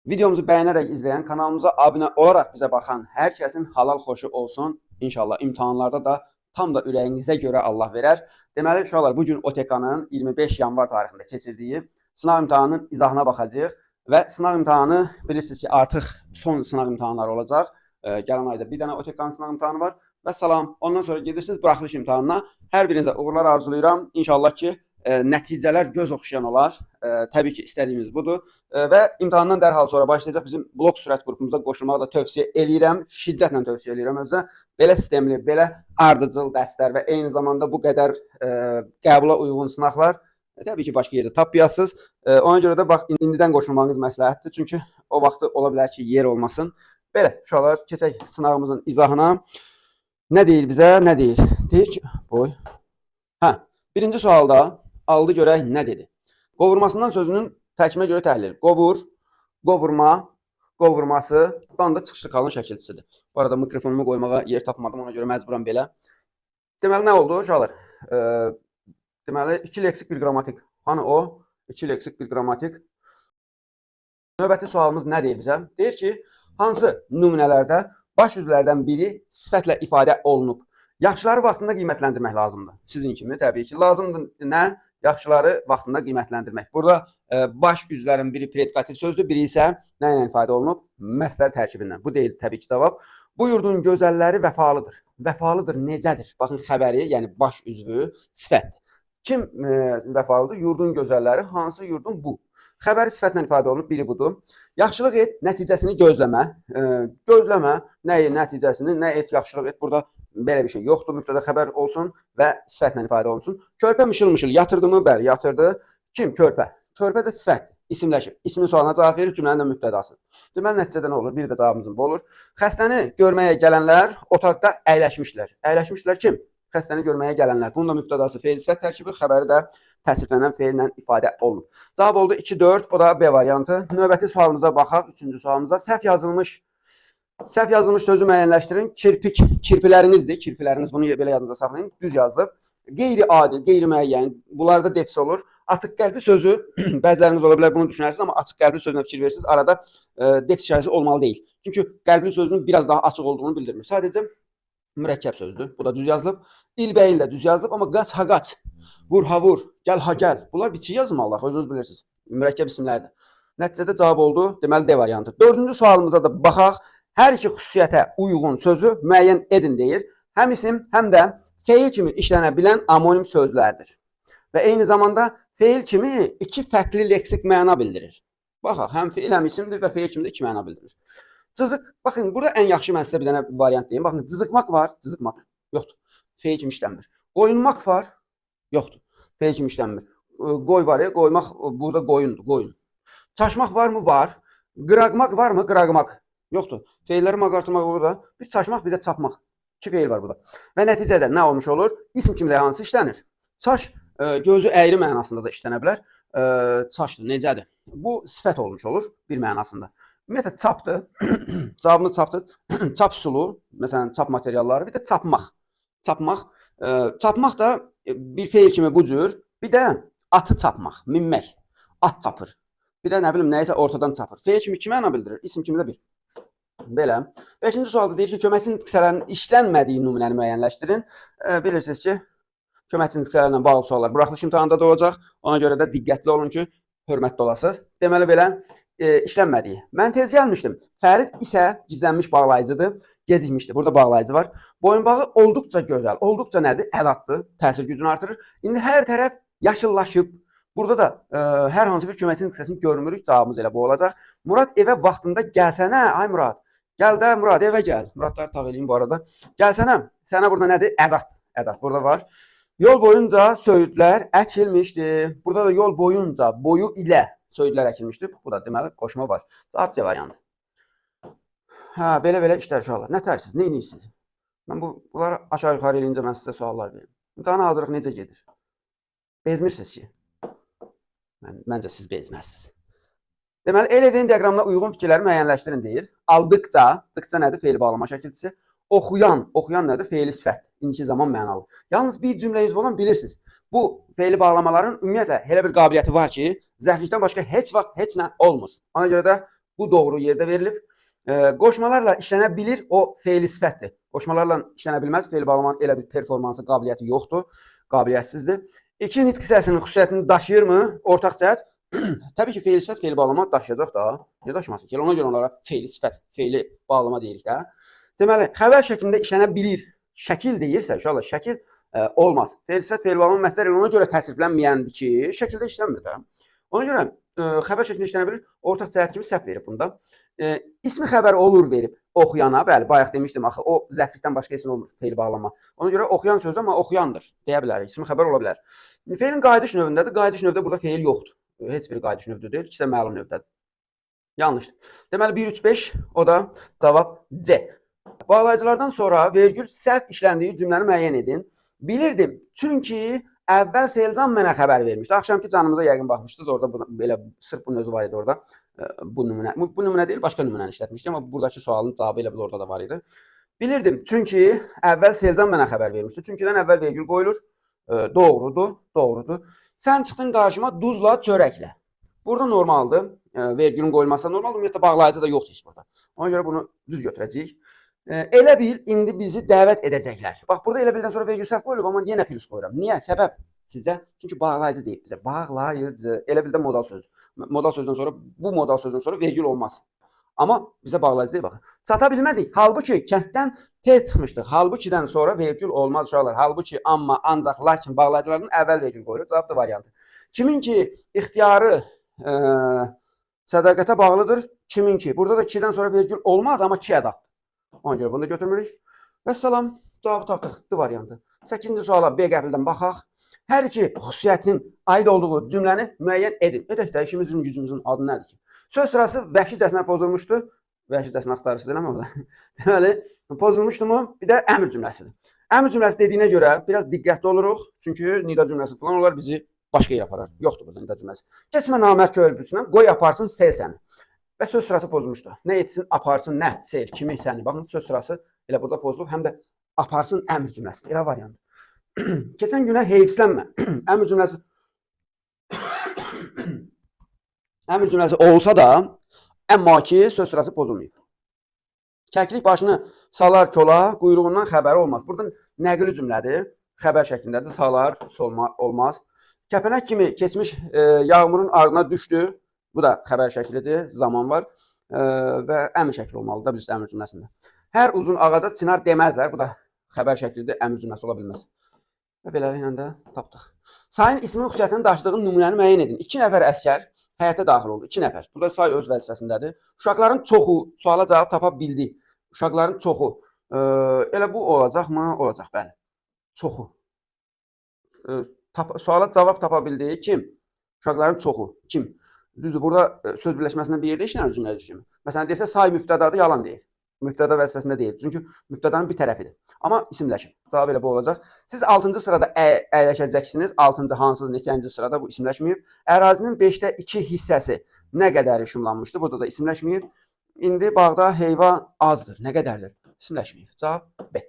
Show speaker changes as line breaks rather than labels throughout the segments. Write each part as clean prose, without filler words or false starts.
Videomuzu bəyənərək izləyən, kanalımıza abunə olaraq bizə baxan hər kəsin halal xoşu olsun. İnşallah imtahanlarda da tam da ürəyinizə görə Allah verər. Deməli, uşaqlar, bugün OTK-nın 25 yanvar tarixində keçirdiyi sınav imtahanının izahına baxacağıq və sınav imtahanı bilirsiniz ki, artıq son sınav imtahanları olacaq. Gələn ayda bir dənə OTK-nın sınav imtahanı var və salam. Ondan sonra gedirsiniz buraxılış imtahanına. Hər birinizə uğurlar arzulayıram. İnşallah ki, nəticələr göz oxşayan olar. Təbii ki, istədiyimiz budur. Və imtahandan dərhal sonra başlayacaq bizim blok sürət qrupumuza qoşulmağı da tövsiyə eləyirəm. Şiddətlə tövsiyə eləyirəm özdə. Belə sistemli, belə ardıcıl dərslər və eyni zamanda bu qədər qəbula uyğun sınaqlar təbii ki, başqa yerdə tapmayasınız. Ona görə də bax, indidən qoşulmağınız məsləhətdir. Çünki o vaxtı ola bilər ki, yer olmasın. Belə, uşaqlar, keçək sınavımızın izahına. Nə deyir bizə, nə deyir? Deyir ki, boy. Birinci sualda aldı görək nə dedi? Qovurmasından sözünün tərkibinə görə təhlil. Qovur, qovurma, qovurması, dan da çıxışlı qalın şəkilçisidir. Bu arada mikrofonumu qoymağa yer tapmadım, ona görə məcburam belə. Deməli, nə oldu uşaqlar? Deməli, 2 leksik, 1 qrammatik. Hani o? 2 leksik, 1 qrammatik. Növbəti sualımız nə deyir bizə? Deyir ki, hansı nümunələrdə baş üzvlərdən biri sifətlə ifadə olunub? Yaxşıları vaxtında qiymətləndirmək lazımdır. Sizin kimi təbii ki, lazımdır nə? Yaxşıları vaxtında qiymətləndirmək. Burada baş üzvlərin biri predikativ sözdür, biri isə nə ilə ifadə olunub? Məsdər tərkibindən. Bu deyil təbii ki, cavab. Bu yurdun gözəlləri vəfalıdır. Vəfalıdır necədir? Baxın, xəbəri, yəni baş üzvü sifətdir. Kim vəfalıdır? Yurdun gözəlləri. Hansı yurdun? Bu. Xəbəri sifətlə ifadə olunub, biri budur. Yaxşılıq et, nəticəsini gözləmə. Gözləmə, nə et nəticəsini, nə et yaxşılıq et. Burada belə bir şey yoxdur, mübtəda xəbər olsun və sifətlə ifadə olunsun. Körpə mışıl-mışıl yatırdı mı? Bəli, yatırdı. Kim? Körpə. Körpə də sifətdir, isimləşib. İsmin sualına cavab verir, cümlənin də mübtədası. Deməli, nəticədə nə olur? Bir də cavabımızın bu olur. Xəstəni görməyə gələnlər otaqda əyləşmişlər. Əyləşmişlər kim? Xəstəni görməyə gələnlər. Bunun da mübtədası feil sifət tərkibi, xəbəri də təsriflənən feillə ifadə olunur. Cavab oldu 2-4, o da B variantı. Növbəti sualımıza baxaq, 3-cü sualımıza. Səhv yazılmış sözü müəyyənləşdirin. Kirpik, kirpilərinizdir. Kirpiləriniz, bunu belə yadınıza saxlayın. Düz yazılıb. Qeyri-adi, qeyri-müəyyən. Bunlarda defis olur. Açıq qəlbli sözü, bəziləriniz ola bilər bunu düşünərsiniz, amma açıq qəlbli sözünə fikir verirsiniz. Arada defis işarəsi olmalı deyil. Çünki qəlbli sözünün biraz daha açıq olduğunu bildirmir. Sadəcə mürəkkəb sözdür. Bu da düz yazılıb. İlbəyil də düz yazılıb, amma qaç ha qaç, vur ha vur, gəl ha gəl. Bunlar biçi yazılmalı, özünüz bilirsiniz. Mürəkkəb isimlərdir. Nəticədə cavab oldu. Deməli, D variantı. 4-cü sualımıza da baxaq. Hər iki xüsusiyyətə uyğun sözü müəyyən edin deyir. Həm isim, həm də feil kimi işlənə bilən amonim sözlərdir. Və eyni zamanda feil kimi iki fərqli leksik məna bildirir. Baxaq, həm feil, həm isimdir və feil kimi də iki məna bildirir. Cızıq, baxın, burada ən yaxşı mən sizə bir dənə variant deyim. Baxın, cızıqmaq var, cızıqmaq yoxdur. Feil kimi işlənmir. Qoyunmaq var, yoxdur. Feil kimi işlənmir. Qoy var ya, qoymaq burada qoyundur, qoyun. Çaşmaq varmı? Var. Qıraqmaq varmı? Qıraqmaq. Yoxdur. Feilləri maqartırmaq olur da. Bir çaşmaq, bir də çapmaq. İki feil var burada. Və nəticədə nə olmuş olur? İsim kimi də hansı işlənir? Çaş gözü əyri mənasında da işlənə bilər. Çaşdır, necədir? Bu sifət olmuş olur bir mənasında. Ümumiyyətlə, çapdır. Cavabımız çapdır. Çap üsulu, məsələn, çap materialları, bir də çapmaq. Çapmaq. Çapmaq da bir feil kimi bu cür. Bir də atı çapmaq, minmək. At çapır. Bir də nə bilim, nəyisə ortadan çapır. Feil kimi iki məna bildirir, isim kimi də bir. Belə. 5-ci sualda deyir ki, köməkçi nitqçələrinin işlənmədiyi nümunəni müəyyənləşdirin. Bilirsiniz ki, köməkçi nitqçələrlə bağlı suallar buraxılış imtahanında da olacaq. Ona görə də diqqətli olun ki, hörmətli olasınız. Deməli belə, işlənmədiyi. Mən tez gəlmişdim. Fərid isə gizlənmiş bağlayıcıdır. Gecikmişdir. Burada bağlayıcı var. Boyunbağı olduqca gözəl. Olduqca nədir? Ədatdır. Təsir gücünü artırır. İndi hər tərəf yaşıllaşıb. Burada da hər hansı bir köməkçi nitqçəsini görmürük. Cavabımız elə bu olacaq. Murad evə vaxtında gəlsənə. Ay Murad. Gəl də Murad, evə gəl. Muradları tağ eləyim bu arada. Gəlsənə. Sənə burada nədir? Ədat. Ədat burada var. Yol boyunca söyüdlər əkilmişdi. Burada da yol boyunca, boyu ilə söyüdlər əkilmişdi. Bu da deməli qoşma var. Cavab C variantı. Belə-belə işlər uşaqlar. Nə tərsiz, nə edirsiniz? Mən bunları aşağı yuxarı eləyincə mən sizə suallar verim. İmtahana hazırlıq necə gedir? Bezmirsiniz ki? Məncə siz bezməzsiniz. Deməli, elədiyinin diaqramına uyğun fikirləri müəyyənləşdirin deyir. Aldıqca, dıqca nədir? Feil bağlama şəkilçisi. Oxuyan nədir? Feili sifət. İndiki zaman mənalı. Yalnız bir cümlə üzvü olan bilirsiniz. Bu feili bağlamaların ümumiyyətlə elə bir qabiliyyəti var ki, zərflikdən başqa heç vaxt heç nə olmur. Ona görə də Bu doğru yerdə verilib. Qoşmalarla işlənə bilir, o feili sifətdir. Qoşmalarla işlənə bilməz, feil bağlamanın elə bir performansı, qabiliyyəti yoxdur, qabiliyyətsizdir. İki nitq hissəsinin xüsusiyyətini daşıyırmı? Ortaq cəhət. Təbii ki, feili sifət feili bağlama daşıyacaq da. Niyə daşımasın ki? Ona görə onlara feili sifət, feili bağlama deyirik də. Deməli, xəbər şəklində işlənə bilir. Şəkil deyirsə, uşaqlar, şəkil olmaz. Feil sifət feil bağlama məsələləri ona görə təsriflənməyəndir ki, şəkildə işlənmir də. Ona görə xəbər şəklində işlənə bilir. Ortaq cəhət kimi səhv verib bunda. İsmi xəbər olur verib oxuyana, bəli, bayaq demişdim axı, o zəflikdən başqa heç nə olmur, feil bağlama. Ona görə oxuyan sözdür, amma oxuyandır, deyə bilərik. İsmi xəbər ola bilər. Feilin qayıdış növündədir. Qayıdış növdə burada feil yoxdur. Heç bir qayıdış növdür deyil, ikisi də məlum növdədir. Yanlışdır. Deməli, 1, 3, 5, o da cavab C. Bağlayıcılardan sonra vergül səhv işləndiyi cümləni müəyyən edin. Bilirdim, çünki əvvəl Selcan mənə xəbər vermişdi. Axşamki canımıza yəqin baxmışdınız. Orada belə sırf bunun özü var idi orada. Bu nümunə deyil, başqa nümunəni işlətmişdim, amma buradakı sualın cavabı elə bil orada da var idi. Bilirdim, çünki əvvəl Selcan mənə xəbər vermişdi. Çünkidən əvvəl vergül qoyulur. Doğrudur, doğrudur. Sən çıxdın qarşıma duzla çörəklə. Burada normaldır. Vergülün qoyulması normaldır. Ümumiyyətlə bağlayıcı da yoxdur heç burada. Ona görə bunu düz götürəcəyik. Elə bil, indi bizi dəvət edəcəklər. Bax, burada elə bildən sonra vergül səhv qoyulub, amma yenə plus qoyuram. Niyə? Səbəb sizə? Çünki bağlayıcı deyib bizə. Bağlayıcı. Elə bildən modal sözdür. Modal sözdən sonra, bu modal sözdən sonra vergül olmaz. Amma bizə bağlayıcı deyib, baxın. Çata bilmədik. Halbuki kənddən tez çıxmışdıq. Halbukidən sonra vergül olmaz uşaqlar. Halbuki, amma, ancaq, lakin bağlayıcılardan əvvəl vergül qoyulur. Cavab da variantı. Kimin ki ixtiyarı sədaqətə bağlıdır? Kimin ki? Burada da 2-dən sonra vergül olmaz, amma 2 ədatdır. Ona görə bunu da götürmürük. Və salam, cavabı tapdıq. D variantı. 8-ci suala B qəfildən baxaq. Hər iki xüsusiyyətin aid olduğu cümləni müəyyən edin. Edək də işimizin, gücümüzün adı nədir ki? Söz sırası vəhşicəsinə pozulmuşdu. Vəhşicəsinə axtarırsınız eləmi orada? Deməli, pozulmuşdu mu? Bir də əmr cümləsidir. Əmr cümləsi dediyinə görə biraz diqqətli oluruq. Çünki nida cümləsi falan onlar bizi başqa yerə aparar. Yoxdur burada nida cümləsi. Keçmə namərd köylüsünə qoy aparsın sel səni. Və söz sırası pozulmuşdu. Nə etsin, aparsın, nə, sel, kimi, səni. Baxın, söz sırası elə burada pozulub, həm də aparsın əmr cümləsidir. Elə variant. Keçən günə heyfslənmə. Əmr cümləsi əmr cümləsi olsa da, əmma ki, söz sırası pozulmayıb. Kəklik başını salar kola, quyruğundan xəbəri olmaz. Burada nəqli cümlədir, xəbər şəklindədir, salar, olmaz. Kəpənək kimi keçmiş yağmurun ardına düşdü. Bu da xəbər şəklidir, zaman var və əmr şəkli olmalıdır, bilirsiniz, əmr cümləsində. Hər uzun ağaca çınar deməzlər, bu da xəbər şəklidir, əmr cümləsi ola bilməz. Və beləliklə də tapdıq. Sayın ismin xüsusiyyətini daşıdığı nümunəni müəyyən edin. 2 nəfər əskər həyata daxil oldu, 2 nəfər. Burada say öz vəzifəsindədir. Uşaqların çoxu suala cavab tapa bildi. Uşaqların çoxu. Elə bu olacaqmı? Olacaq, bəli. Çoxu. Suala cavab tapa bildi. Kim? Uşaqların çoxu. Kim? Düzdür, burada söz birləşməsində bir yerdə işlənir cümlədir kimi. Məsələn, desə say mübtədadır, yalan deyil. Mübtəda vəzifəsində deyil. Çünki mübtədanın bir tərəfidir. Amma isimləşir. Cavab elə bu olacaq. Siz 6-cı sırada əyləşəcəksiniz. 6-cı hansı, neçənci sırada bu isimləşməyib. Ərazinin 5də 2 hissəsi nə qədər şumlanmışdı? Burada da isimləşməyib. İndi bağda heyvan azdır. Nə qədərdir? İsimləşməyib. Cavab B.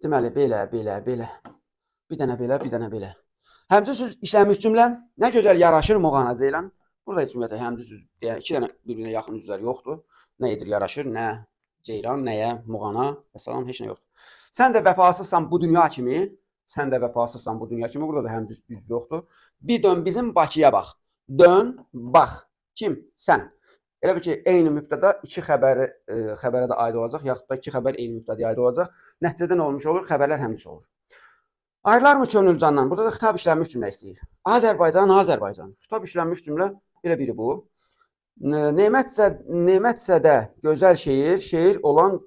Deməli, belə. Bir dənə belə, bir dənə belə. Həmçə söz işlənmiş cümlə nə gözəl yaraşır Moğana Ceylan. Burada heç ümumiyyətlə həmçə söz, yəni 2 dənə bir-birinə yaxın üzvlər yoxdur. Nə edir yaraşır, nə Ceylan, nəyə Moğana və salam heç nə yoxdur. Sən də vəfasızsan bu dünya kimi. Sən də vəfasızsan bu dünya kimi. Burada da həmçə üz yoxdur. Bir dön bizim Bakıya bax. Dön, bax. Kim? Sən. Elə bir ki, eyni mübtəda 2 xəbərə də aid olacaq, yaxud da 2 xəbər eyni mübtədəyə aid olacaq. Nəticədə nə olmuş olur? Xəbərlər həmçə olur. Ayrılar mı könülcandan? Burada da xitab işlənmiş cümlə istəyir. Azərbaycan, Azərbaycan. Xitab işlənmiş cümlə elə biri bu. Nemətsə də gözəl şeir, şeir olan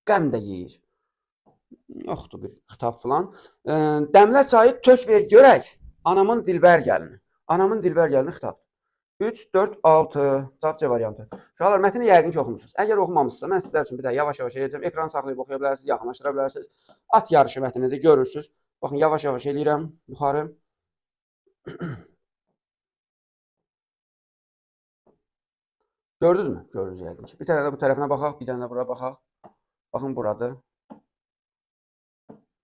qəm də yeyir. Yoxdur bir xitab falan. Dəmlə çayı tök ver görək. Anamın dilbər gəlini. Anamın dilbər gəlini xitab. 3, 4, 6. Cavab C variantı. Uşaqlar, mətni yəqin ki oxumusunuz. Əgər oxumamışsınızsa, mən sizlər üçün bir də yavaş-yavaş edəcəm. Ekranı saxlayıb oxuya bilərsiniz, yaxınlaşdıra bilərsiniz. At yarışı mətnini də görürsünüz. Baxın, yavaş-yavaş eləyirəm yuxarı. Gördünüz mü? Gördünüz yəqin ki. Bir tane də bu tərəfinə baxaq, bir tane də bura baxaq. Baxın, buradır.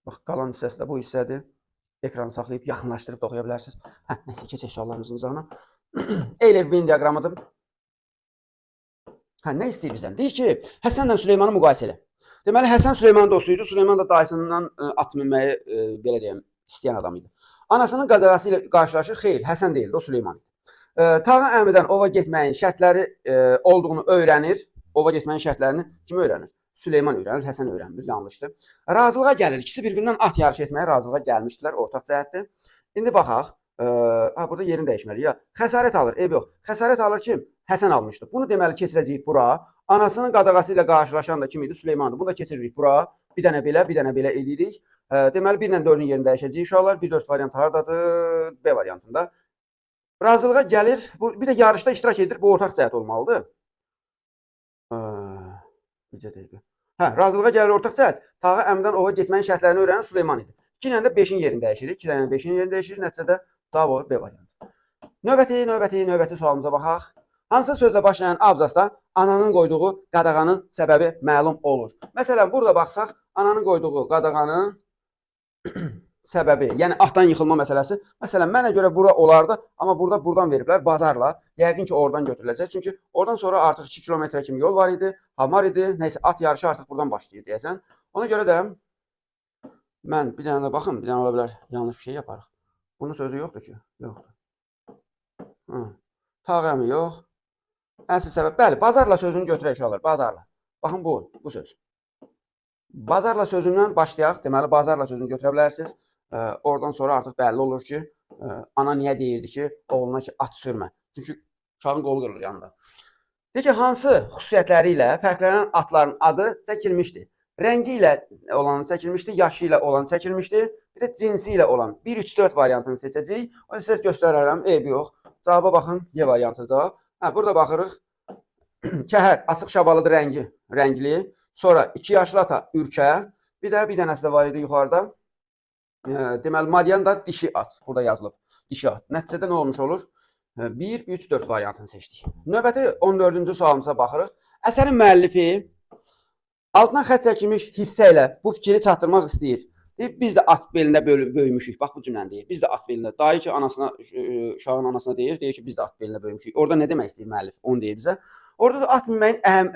Bax, qalan hissəsi də bu hissədir. Ekranı saxlayıb yaxınlaşdırıb da oxuya bilərsiniz. Nəsə, keçək suallarımızın uzağına. Euler-Venn diaqramıdır. Hə, nə istəyir bizdən? Deyir ki, Həsənlə Süleymanı müqayisə elə. Deməli, Həsən Süleymanın dostuydu. Süleyman da dayısından at minməyi belə deyim, istəyən adam idi. Anasının qadağası ilə qarşılaşır. Xeyr, Həsən deyildi, o Süleyman idi. Tağa əmidən ova getməyin şərtləri olduğunu öyrənir. Ova getməyin şərtlərini kim öyrənir? Süleyman öyrənir, Həsən öyrənmir, yanlışdır. Razılığa gəlir. İkisi bir-birindən at yarışı etməyə razılığa gəlmişdilər, ortaq cəhətdir. İndi baxaq. Burada yerini dəyişməliyik. Ya, xəsarət alır, ev yox. Xəsarət alır kim? Həsən almışdı. Bunu deməli keçirəcəyik bura. Anasının qadağası ilə qarşılaşan da kim idi? Süleymandır. Bunu da keçiririk bura. Bir dənə belə eləyirik. Deməli 1 ilə 4-ün yerini dəyişəcəyik uşaqlar. 1-4 variant hardadır? B variantında. Razılığa gəlir. Bir də yarışda iştirak edir. Bu ortaq cəhət olmalıdır. Necə dəqiqə? Hə, razılığa gəlir ortaq cəhət. Tağı əmdən ova getməyin şərtlərini öyrənən Süleyman idi. 2 ilə də 5-in yerini dəyişirik. 2 ilə 5-in yerini dəyişirik. Nəticədə cavab olur B variantı. Növbəti sualımıza baxaq. Hansı sözlə başlayan abzasda ananın qoyduğu qadağanın səbəbi məlum olur? Məsələn, burada baxsaq, ananın qoyduğu qadağanın səbəbi, yəni atdan yıxılma məsələsi. Məsələn, mənə görə bura olardı, amma burada buradan veriblər bazarla. Yəqin ki, oradan götürüləcək. Çünki oradan sonra artıq 2 kilometrə kimi yol var idi, hamar idi. Nəysə, at yarışı artıq buradan başlayır deyəsən. Ona görə də mən bir dənə də baxın, bir dənə ola bilər yanlış bir şey yaparıq. Bunun sözü yoxdur ki, yoxdur. Tağ əmi yox. Əsl səbəb, bəli, bazarla sözünü götürək uşaqlar, bazarla. Baxın bu söz. Bazarla sözündən başlayaq. Deməli, bazarla sözünü götürə bilərsiniz. Oradan sonra artıq bəlli olur ki, ana niyə deyirdi ki, oğluna ki, at sürmə. Çünki uşağın qolu qırılır yanında. Deyir ki, hansı xüsusiyyətləri ilə fərqlənən atların adı çəkilmişdir? Rəngi ilə olanı çəkilmişdir, yaşı ilə olanı çəkilmişdir, bir də cinsi ilə olan 1, 3, 4 variantını seçəcəyik. Onu sizə göstərərəm, eybi yox. Cavaba baxın, Y variantı cavab. Burada baxırıq, kəhər, açıq şabalıdır rəngli. Sonra 2 yaşlı ata, ürkə. Bir dənəsi də var idi yuxarıda. Deməli, Madyan da dişi at. Burada yazılıb, dişi at. Nəticədə nə olmuş olur? 1, 3, 4 variantını seçdik. Növbəti 14-cü sualımıza baxırıq. Əsərin müəllifi altına xətt çəkilmiş hissə ilə bu fikri çatdırmaq istəyir. Biz də at belində böyümüşük. Bax, bu cümləni deyir. Biz də at belində. Dayı ki, uşağın anasına deyir ki, biz də at belində böyümüşük. Orada nə demək istəyir müəllif? Onu deyir bizə. Orada da at minməyin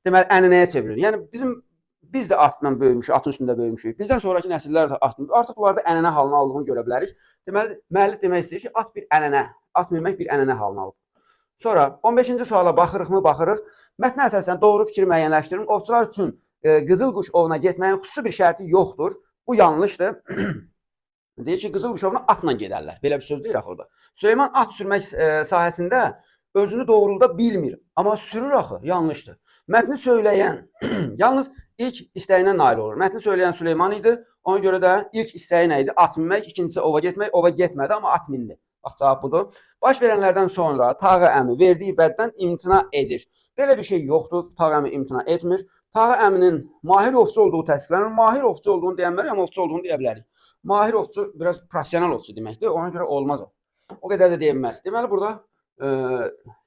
deməli, ənənəyə çevrilir. Yəni, biz də atla böyümüşük, atın üstündə böyümüşük. Bizdən sonraki nəsillər də atın. Artıq bunlarda ənənə halını aldığını görə bilərik. Deməli, müəllif demək istəyir ki, at bir ənənə. At minmək bir ənənə halını alıb. Sonra 15-ci suala baxırıq. Mətnə əsasən doğru fikri müəyyənləşdirin. Ovçular üçün qızıl quş ovuna getməyin xüsusi bir şərti yoxdur. Bu yanlışdır. Deyir ki, qızıl quş ovuna atla gedərlər. Belə bir söz deyir axı orada. Süleyman at sürmək sahəsində özünü doğrulda bilmir. Amma sürür axı, yanlışdır. Mətni söyləyən yalnız ilk istəyinə nail olur. Mətni söyləyən Süleyman idi. Ona görə də ilk istəyi nə idi? At minmək, ikincisi ova getmək. Ova getmədi, amma at mindi. Bax, cavab budur. Baş verənlərdən sonra Tağı əmi verdiyi vəddən imtina edir. Belə bir şey yoxdur. Tağı əmi imtina etmir. Tağı əminin mahir ovçu olduğu təsdiqlənir. Mahir ovçu olduğunu deyənlər, amma ovçu olduğunu deyə bilərik. Mahir ovçu biraz professional ovçu deməkdir. Ona görə olmaz o. O qədər də deyilməz. Deməli, burada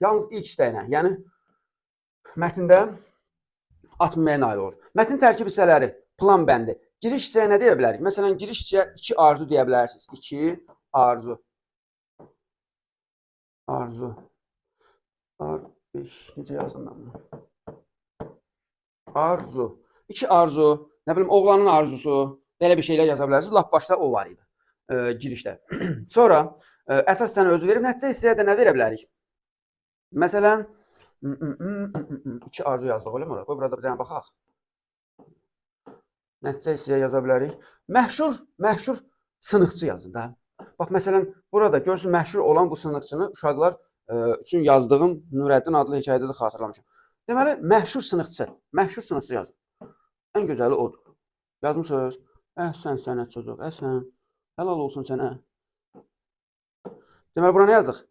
yalnız ilk istəyinə, yəni mətndə at minməyə nail olur. Mətnin tərkib hissələri, plan bəndi. Giriş hissəyə nə deyə bilərik? Məsələn, giriş hissəyə 2 arzu deyə bilərsiniz. 2 arzu. Arzu. Necə yazdım mən bunu? Arzu. 2 arzu. Nə bilim, oğlanın arzusu. Belə bir şeylər yaza bilərsiniz. Lap başda o var idi. Girişdə. Sonra əsas sənə özü verib. Nəticə hissəyə də nə verə bilərik? Məsələn, 2 arzu yazdıq, öyle mi? Qoy burada bir dənə baxaq. Nəticə hissəyə yaza bilərik. Məşhur sınıqçı yazın da. Bax, məsələn, burada görsün məşhur olan bu sınıqçını uşaqlar üçün yazdığım Nurəddin adlı hekayədə də xatırlamışam. Deməli, məşhur sınıqçı yazın. Ən gözəli odur. Yazmışsınız. Əhsən sənət çocuq, əhsən. Helal olsun sənə. Deməli, bura nə yazıq?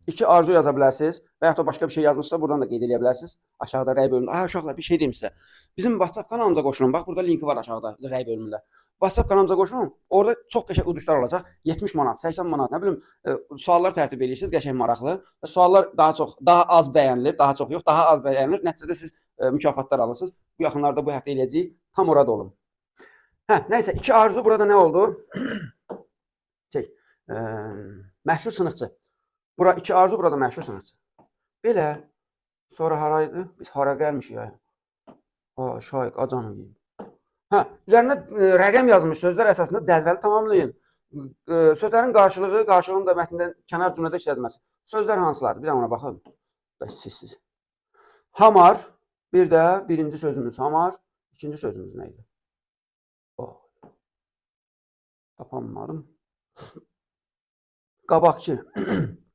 2 arzu yaza bilərsiniz və yaxud da başqa bir şey yazmışsa buradan da qeyd edə bilərsiniz. Aşağıda rəy bölümündə. Uşaqlar, bir şey deyim sizə. Bizim WhatsApp kanalımıza qoşulun. Bax, burada linki var aşağıda rəy bölümündə. WhatsApp kanalımıza qoşulun. Orada çox qəşəng uduşlar olacaq. 70 manat, 80 manat, nə bilim, suallar tərtib edirsiniz, qəşəng maraqlı. Suallar daha az bəyənilir, daha çox yox, daha az bəyənilir. Nəticədə siz mükafatlar alırsınız. Bu yaxınlarda bu həftə eləyəcəyik. Tam orada olun. Nəysə, 2 arzu burada nə oldu? Məşhur sınıqçı. Bura 2 arzu, burada məşhur sınıqçı. Belə Sonra haraydı? Biz hara gəlmişik ya. Şaiq Acanov. Hə, üzərində rəqəm yazılmış sözlər əsasında cədvəli tamamlayın. Sözlərin qarşılığını da mətndən kənar cümlədə işlədilməsi. Sözlər hansılardır? Bir də ona baxın. Siz. Hamar, bir də birinci sözümüz hamar, ikinci sözümüz nə idi? Tapamadım. Qabaqçı.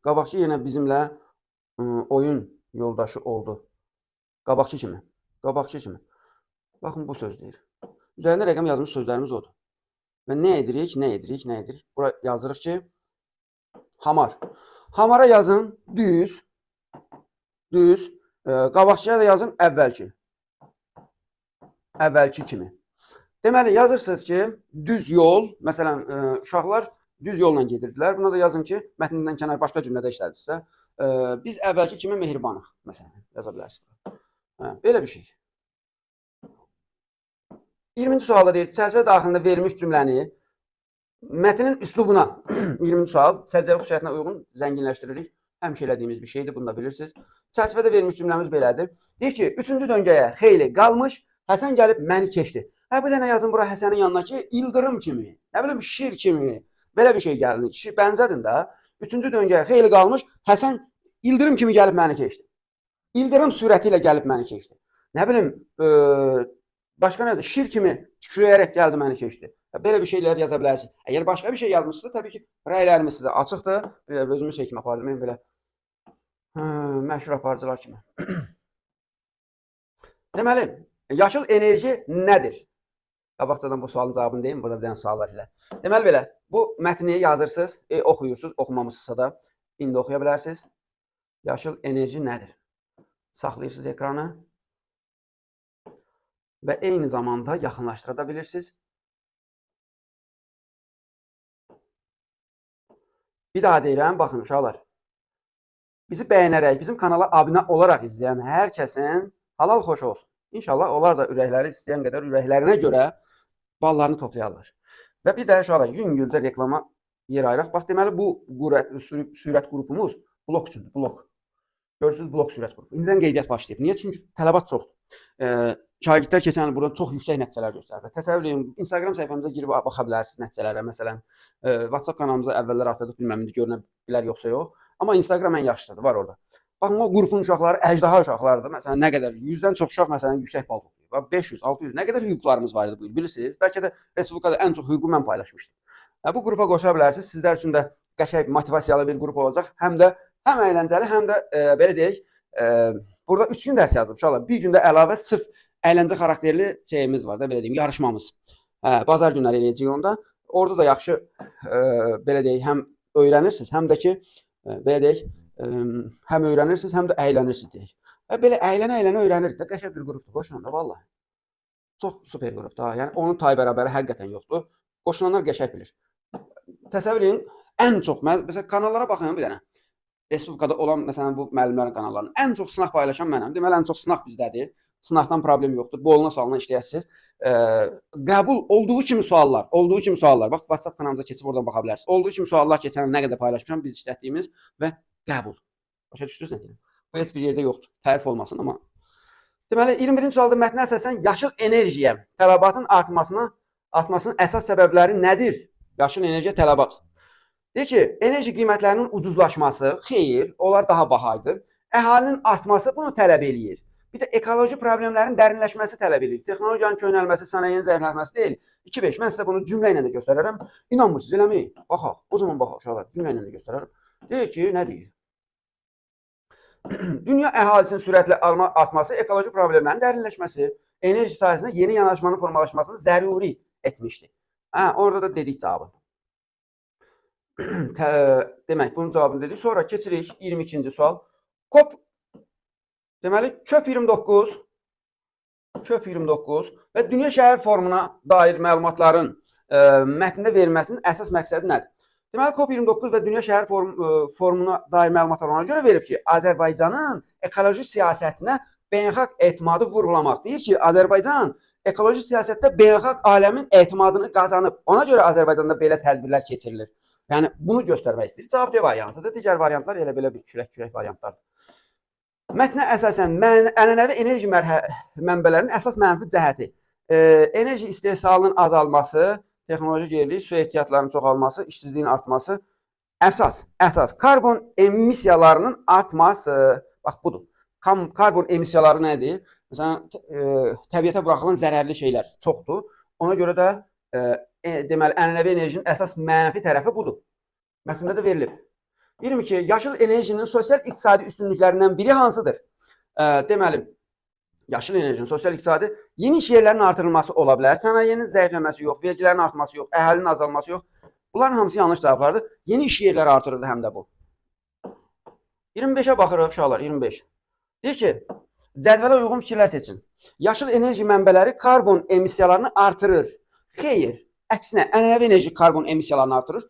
Qabaqçı yenə bizimlə oyun yoldaşı oldu. Qabaqçı kimi. Qabaqçı kimi. Baxın bu söz deyir. Üzərində rəqəm yazmış sözlərimiz odur. Və nə edirik? Bura yazırıq ki, hamar. Hamara yazın düz. Qabaqçıya da yazın əvvəlki. Əvvəlki kimi. Deməli, yazırsınız ki, düz yol, məsələn, uşaqlar düz yolla gedirdilər. Buna da yazın ki, mətnindən kənar başqa cümlədə işlədirsə, biz əvvəlki kimi mehribanıq, məsələn, yaza bilərsiniz. Belə bir şey. 20-ci sualda deyir, çərçivə daxilində verilmiş cümləni mətnin üslubuna, 20-ci sual, səciyyəvi xüsusiyyətinə uyğun zənginləşdiririk. Həmişə elədiyimiz bir şeydir, bunu da bilirsiniz. Çərçivədə verilmiş cümləmiz belədir. Deyir ki, 3-cü döngəyə xeyli qalmış, Həsən gəlib məni keçdi. Bir dənə yazın bura Həsənin yanına ki, ildırım kimi, nə bilim, şir kimi, belə bir şey gəldi. Bənzədin də, 3-cü döngəyə xeyli qalmış, Həsən ildırım kimi gəlib məni keçdi. İldırım sürəti ilə gəlib məni keçdi. Nə bilim, başqa nədir? Şir kimi kükrəyərək gəldi məni keçdi. Belə bir şeylər yaza bilərsiniz. Əgər başqa bir şey yazmışsınızsa, təbii ki, rəylərimiz sizə açıqdır. Özümüz hekim apardım, mən belə məşhur aparıcılar kimi. Deməli, yaşıl enerji nədir? Qabaqcadan bu sualın cavabını deyim, burada bir dənə suallar ilə. Deməli belə, bu mətni yazırsınız, oxuyursunuz, oxumamışsınızsa da indi oxuya bilərsiniz. Yaşıl enerji nədir? Saxlayırsınız ekranı və eyni zamanda yaxınlaşdıra da bilirsiniz. Bir daha deyirəm, baxın uşaqlar. Bizi bəyənərək, bizim kanala abunə olaraq izləyən hər kəsin halal xoş olsun. İnşallah onlar da ürəkləri istəyən qədər ürəklərinə görə ballarını toplayarlar. Və bir də uşaqlar, yüngülcə reklama yer ayıraq. Bax, deməli bu sürət qrupumuz blok üçündür, blok. Görürsünüz, blok sürət qrupu. İndidən qeydiyyat başlayıb. Niyə? Çünki tələbat çoxdur. Şagirdlər keçən il buradan çox yüksək nəticələr göstərir. Təsəvvür edin, Instagram səhifəmizə girib baxa bilərsiniz nəticələrə. Məsələn, WhatsApp kanalımıza əvvəllər atdıq, bilməm, indi görünə bilər yoxsa yox. Amma Instagram ən yaxşısıdır, var orada. Baxın, o qrupun uşaqları əjdaha uşaqlardır. Məsələn, nə qədər? 100-dən çox uşaq məsələn yüksək bal toplayıb. 500, 600, nə qədər hüquqlarımız var idi bu il, bilirsiniz? Bəlkə də Respublikada ən çox hüququ mən paylaşmışdım. Bu qrupa qoşula bilərsiniz. Sizlər üçün də qəşəng motivasiyalı bir qrup olacaq. Həm əyləncəli, həm də belə deyək, burada 3 gün dərs yazdım uşaqlar. Bir gündə əlavə sırf əyləncə xarakterli şeyimiz var da, belə deyim, yarışmamız. Bazar günləri eləyəcəyik onda. Orada da yaxşı, belə deyək, həm öyrənirsiniz, həm də ki, belə deyək, həm öyrənirsiniz, həm də əylənirsiniz deyək. Belə əylənə öyrənirik də, qəşəng bir qrupdur, qoşulan da, vallahi. Çox super qrupdur, yəni onun tay bərabəri həqiqətən yoxdur. Qoşulanlar qəşəng bilir. Təsəvvür edin, ən çox, məsələn, kanallara baxın bir dənə. Respublikada olan, məsələn, bu müəllimlərin kanallarının ən çox sınaq paylaşan mənəm. Deməli, ən çox sınaq bizdədir. Sınaqdan problem yoxdur. Boluna salına işləyəsiniz. Qəbul olduğu kimi suallar, bax, WhatsApp kanalımıza keçib oradan baxa bilərsiniz. Olduğu kimi suallar keçən nə qədər paylaşmışam, biz işlətdiyimiz və qəbul. Başa düşdünüz nə deyim? Bu heç bir yerdə yoxdur. Tərif olmasın, amma. Deməli, 21-ci sualda mətnə əsasən yaşıl enerjiyə tələbatın artmasının əsas səbəbləri nədir? Yaşıl enerjiyə tələbat. Deyir ki, enerji qiymətlərinin ucuzlaşması, xeyr, onlar daha bahaydır. Əhalinin artması bunu tələb eləyir. Bir də ekoloji problemlərin dərinləşməsi tələb eləyir. Texnologiyanın köhnəlməsi, sənayenin zəifləməsi deyil. 2-5, mən sizə bunu cümlə ilə də göstərərəm. İnanmırsınız, eləmi? Baxaq, o zaman baxaq uşaqlar, cümlə ilə də göstərərəm. Deyir ki, nə deyir? Dünya əhalisinin sürətlə artması, ekoloji problemlərin dərinləşməsi, enerji sahəsində yeni yanaşmanın formalaşmasını zəruri etmişdir. Orada da dedik cavabı. Demək, bunun cavabını dedik. Sonra keçirik 22-ci sual. Deməli, COP29 və dünya şəhər formuna dair məlumatların mətndə verilməsinin əsas məqsədi nədir? Deməli, COP29 və dünya şəhər formuna dair məlumatlar ona görə verib ki, Azərbaycanın ekoloji siyasətinə beynəlxalq etimadı vurğulamaq. Deyir ki, Azərbaycan ekoloji siyasətdə beynəlxalq aləmin etimadını qazanıb. Ona görə Azərbaycanda belə tədbirlər keçirilir. Yəni, bunu göstərmək istəyir. Cavab D variantıdır. Digər variantlar elə belə bir kürək variantlardır. Mətnə əsasən ənənəvi enerji mənbələrinin əsas mənfi cəhəti enerji istehsalının azalması, texnoloji gerilik, su ehtiyatlarının çoxalması, işsizliyin artması, əsas karbon emissiyalarının artması. Bax budur. Karbon emissiyaları nədir? Məsələn, təbiətə buraxılan zərərli şeylər çoxdur. Ona görə də deməli ənənəvi enerjinin əsas mənfi tərəfi budur. Mətndə də verilib. 22. Yaşıl enerjinin sosial-iqtisadi üstünlüklərindən biri hansıdır? Deməli, yaşıl enerjinin sosial-iqtisadi yeni iş yerlərinin artırılması ola bilər. Sənayenin zəifləməsi yox, vergilərin artması yox, əhalinin azalması yox. Bunların hamısı yanlış cavablardır. Yeni iş yerləri artırıldı həm də bu. 25'e baxırıq uşaqlar, 25. Deyir ki, cədvələ uyğun fikirlər seçin. Yaşıl enerji mənbələri karbon emissiyalarını artırır. Xeyr, əksinə ənənəvi enerji karbon emissiyalarını artırır.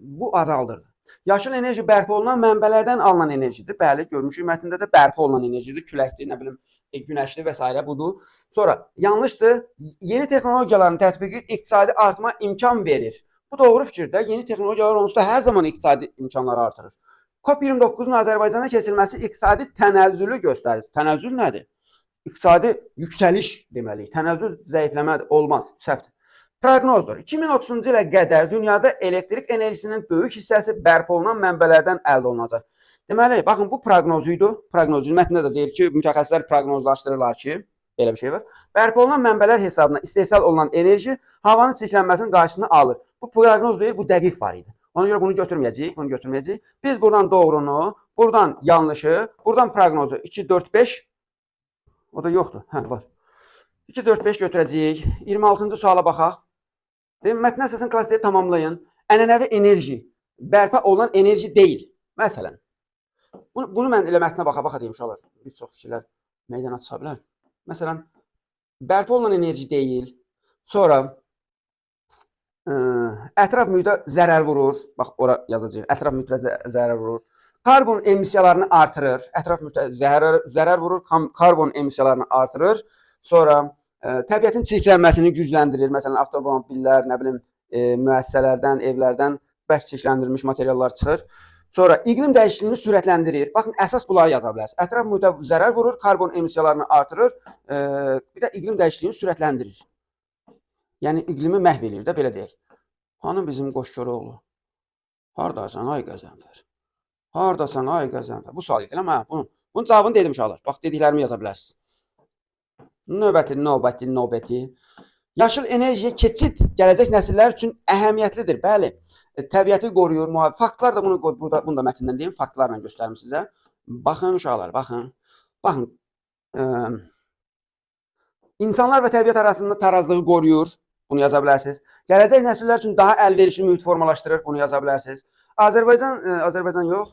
Bu azaldır. Yaşıl enerji bərpa olunan mənbələrdən alınan enerjidir. Bəli, görmüşük mətndə də bərpa olunan enerjidir. Küləkli, nə bilim, günəşli və s. budur. Sonra yanlışdır. Yeni texnologiyaların tətbiqi iqtisadi artma imkan verir. Bu doğru fikirdə. Yeni texnologiyalar onsuz da hər zaman iqtisadi imkanları artırır. COP29'un Azərbaycanda keçirilməsi iqtisadi tənəzzülü göstərir. Tənəzzül nədir? İqtisadi yüksəliş deməliyik. Tənəzzül zəifləmə olmaz. Səhvdir. Proqnozdur. 2030-cu ilə qədər dünyada elektrik enerjisinin böyük hissəsi bərpa olunan mənbələrdən əldə olunacaq. Deməli, baxın bu proqnozuydu. Proqnozun mətnində də deyir ki, mütəxəssislər proqnozlaşdırırlar ki, belə bir şey var. Bərpa olunan mənbələr hesabına istehsal olunan enerji havanın çirklənməsinin qarşısını alır. Bu proqnoz deyil, bu dəqiq var idi. Ona görə bunu götürməyəcəyik, Biz buradan doğrunu, buradan yanlışı, buradan proqnozu 2, 4, 5. O da yoxdur. Hə, var. 2, 4, 5 götürəcəyik. 26-cı suala baxaq. Mətnə əsasən klasikləri tamamlayın. Ənənəvi enerji bərpa olunan enerji deyil. Məsələn, bunu mən elə mətnə baxa deyim uşaqlar. Bir çox fikirlər meydana çıxa bilər. Məsələn, bərpa olunan enerji deyil. Sonra ətraf mühitə zərər vurur. Bax, ora yazacağıq. Ətraf mühitə zərər vurur. Karbon emissiyalarını artırır. Ətraf mühitə zərər vurur. Karbon emissiyalarını artırır. Sonra təbiətin çirklənməsini gücləndirir. Məsələn, avtomobillər, nə bilim, müəssisələrdən, evlərdən bərk çirkləndirilmiş materiallar çıxır. Sonra iqlim dəyişikliyini sürətləndirir. Baxın, əsas bunları yaza bilərsiniz. Ətraf mühitə zərər vurur, karbon emissiyalarını artırır, bir də iqlim dəyişikliyini sürətləndirir. Yəni iqlimi məhv edir də, belə deyək. Hanım bizim Qoşkoroğlu? Hardasan ay Qəzənfər? Hardasan ay Qəzənfər? Bu sual edirəm, hə, bunun cavabını dedim uşaqlar. Bax, dediklərimi yaza bilərsiniz. Növbəti. Yaşıl enerjiyə keçid gələcək nəsillər üçün əhəmiyyətlidir. Bəli, təbiəti qoruyur, faktlar da bunu da mətndən deyim, faktlarla göstərim sizə. Baxın uşaqlar, baxın. İnsanlar və təbiət arasında tarazlığı qoruyur, bunu yaza bilərsiniz. Gələcək nəsillər üçün daha əlverişli mühit formalaşdırır, bunu yaza bilərsiniz. Azərbaycan yox,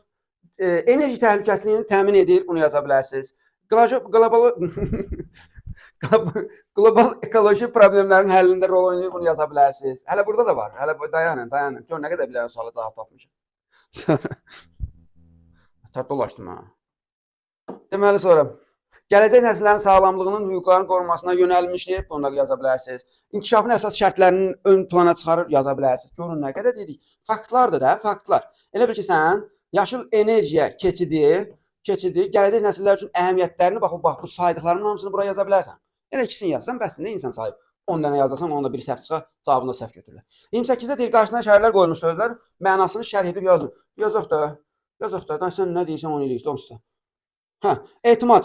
enerji təhlükəsizliyini təmin edir, bunu yaza bilərsiniz. Qlobal ekoloji problemlərin həllində rol oynayır, bunu yaza bilərsiniz. Hələ burada da var. Hələ dayanın. Gör nə qədər bilən suala cavab tapmışam. Dolaşdım ha. Deməli sonra gələcək nəsillərin sağlamlığının, hüquqların qorunmasına yönəlmişdir, bunu da yaza bilərsiniz. İnkişafın əsas şərtlərinin ön plana çıxarır, yaza bilərsiniz. Görün nə qədər dedik. Faktlardır da, faktlar. Elə bil ki, sən yaşıl enerjiyə keçidi, gələcək nəsillər üçün əhəmiyyətlərini, bax, bu saydıqlarının hamısını buraya yaza bilərsən. Elə ikisini yazsan, bəsində insan sahib. 10 dənə yazarsan, onda bir səhv çıxar, cavabında səhv götürürlər. 28-də deyir, qarşısına şəhərlər qoyulmuş sözlər, mənasını şərh edib yazın. Yazıq da, sən nə deyirsən, onu eləyirsən, onsuz da. Etimad.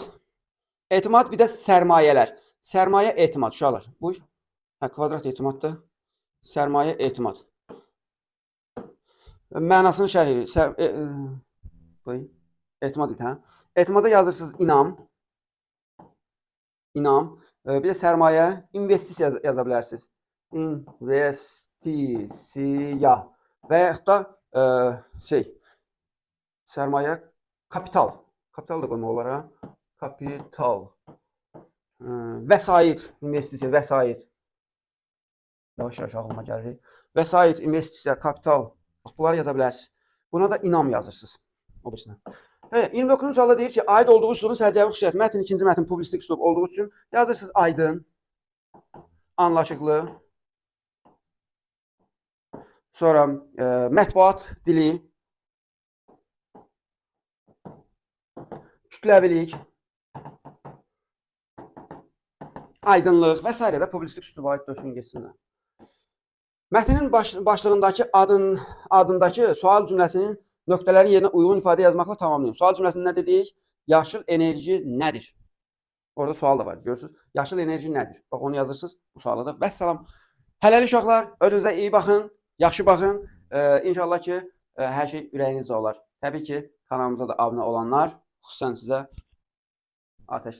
Etimad, bir də sərmayələr. Sərmayə etimad, uşaqlar. Buyur. Kvadrat etimaddır. Sərmayə etimad. Mənasını şərh edir. Buyur. Etimad idi, hə? Etimada yazırsınız inam. Bir də sərmayə, investisiya yaza bilərsiniz. İnvestisiya. Və yaxud da sərmayə, kapital. Kapital da qoymaq olar, hə? Kapital. Vəsait, investisiya, vəsait. Yavaş-yavaş ağlıma gəlir. Vəsait, investisiya, kapital. Bunları yaza bilərsiniz. Buna da inam yazırsınız. O birisine. 29-cu sualda deyir ki, aid olduğu üslubun səcəvi xüsusiyyəti. Mətn, ikinci mətn publistik üslub olduğu üçün yazırsınız aydın, anlaşıqlı. Sonra mətbuat dili, kütləvilik, aydınlıq və s. də publisistik üsluba aid dörsün geçsinlər. Mətnin başlığındakı adındakı sual cümləsinin nöqtələrin yerinə uyğun ifadə yazmaqla tamamlayın. Sual cümləsində nə dedik? Yaşıl enerji nədir? Orada sual da var. Görürsünüz. Yaşıl enerji nədir? Bax onu yazırsınız. Bu suala da. Vəssalam. Hələlik uşaqlar, özünüzə iyi baxın, yaxşı baxın. İnşallah ki, hər şey ürəyinizcə olar. Təbii ki, kanalımıza da abunə olanlar xüsusən sizə atəş